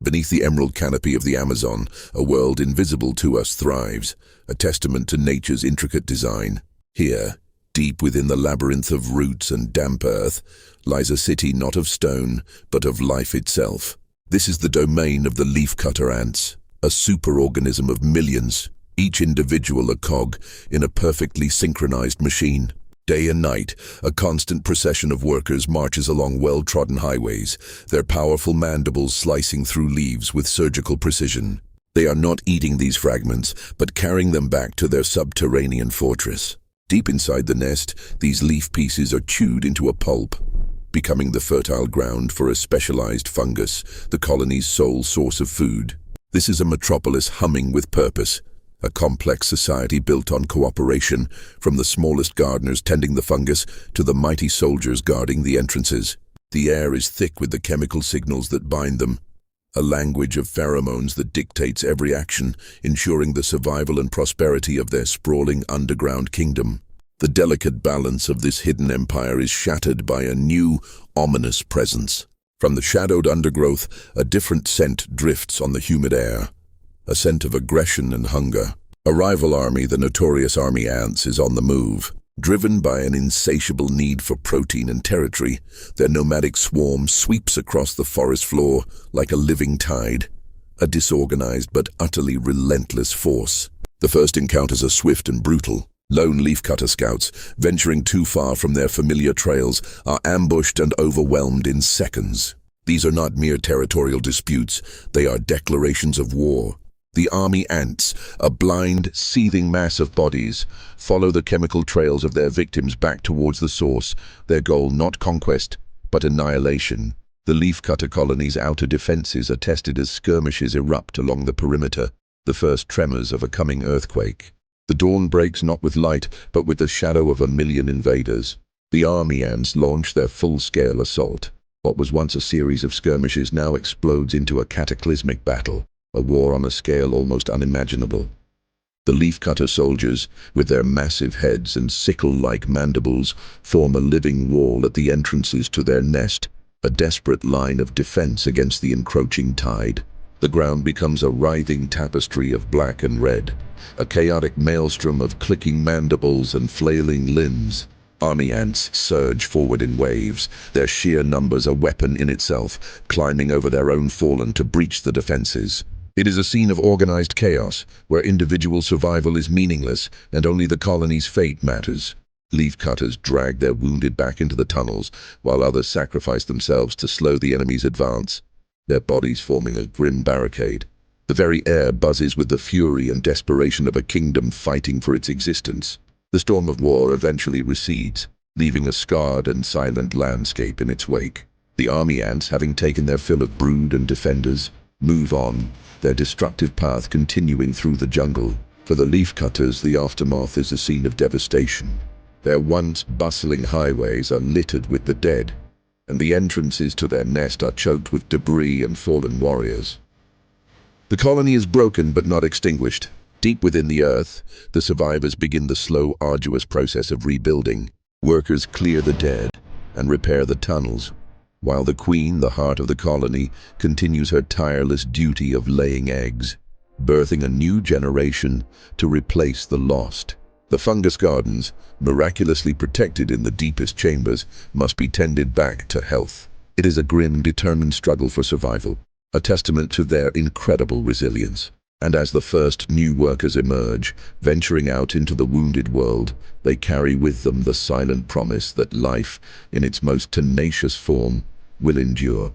Beneath the emerald canopy of the Amazon, a world invisible to us thrives, a testament to nature's intricate design. Here, deep within the labyrinth of roots and damp earth, lies a city not of stone, but of life itself. This is the domain of the leafcutter ants, a superorganism of millions, each individual a cog in a perfectly synchronized machine. Day and night, a constant procession of workers marches along well-trodden highways, their powerful mandibles slicing through leaves with surgical precision. They are not eating these fragments, but carrying them back to their subterranean fortress. Deep inside the nest, these leaf pieces are chewed into a pulp, becoming the fertile ground for a specialized fungus, the colony's sole source of food. This is a metropolis humming with purpose, a complex society built on cooperation, from the smallest gardeners tending the fungus to the mighty soldiers guarding the entrances. The air is thick with the chemical signals that bind them, a language of pheromones that dictates every action, ensuring the survival and prosperity of their sprawling underground kingdom. The delicate balance of this hidden empire is shattered by a new, ominous presence. From the shadowed undergrowth, a different scent drifts on the humid air, a scent of aggression and hunger. A rival army, the notorious army ants, is on the move. Driven by an insatiable need for protein and territory, their nomadic swarm sweeps across the forest floor like a living tide, a disorganized but utterly relentless force. The first encounters are swift and brutal. Lone leafcutter scouts, venturing too far from their familiar trails, are ambushed and overwhelmed in seconds. These are not mere territorial disputes, they are declarations of war. The army ants, a blind, seething mass of bodies, follow the chemical trails of their victims back towards the source, their goal not conquest, but annihilation. The leafcutter colony's outer defenses are tested as skirmishes erupt along the perimeter, the first tremors of a coming earthquake. The dawn breaks not with light, but with the shadow of 1,000,000 invaders. The army ants launch their full-scale assault. What was once a series of skirmishes now explodes into a cataclysmic battle, a war on a scale almost unimaginable. The leafcutter soldiers, with their massive heads and sickle-like mandibles, form a living wall at the entrances to their nest, a desperate line of defense against the encroaching tide. The ground becomes a writhing tapestry of black and red, a chaotic maelstrom of clicking mandibles and flailing limbs. Army ants surge forward in waves, their sheer numbers a weapon in itself, climbing over their own fallen to breach the defenses. It is a scene of organized chaos, where individual survival is meaningless and only the colony's fate matters. Leafcutters drag their wounded back into the tunnels, while others sacrifice themselves to slow the enemy's advance, their bodies forming a grim barricade. The very air buzzes with the fury and desperation of a kingdom fighting for its existence. The storm of war eventually recedes, leaving a scarred and silent landscape in its wake. The army ants, having taken their fill of brood and defenders, move on, their destructive path continuing through the jungle. For the leafcutters, the aftermath is a scene of devastation. Their once bustling highways are littered with the dead, and the entrances to their nest are choked with debris and fallen warriors. The colony is broken but not extinguished. Deep within the earth, the survivors begin the slow, arduous process of rebuilding. Workers clear the dead and repair the tunnels, while the queen, the heart of the colony, continues her tireless duty of laying eggs, birthing a new generation to replace the lost. The fungus gardens, miraculously protected in the deepest chambers, must be tended back to health. It is a grim, determined struggle for survival, a testament to their incredible resilience. And as the first new workers emerge, venturing out into the wounded world, they carry with them the silent promise that life, in its most tenacious form, will endure.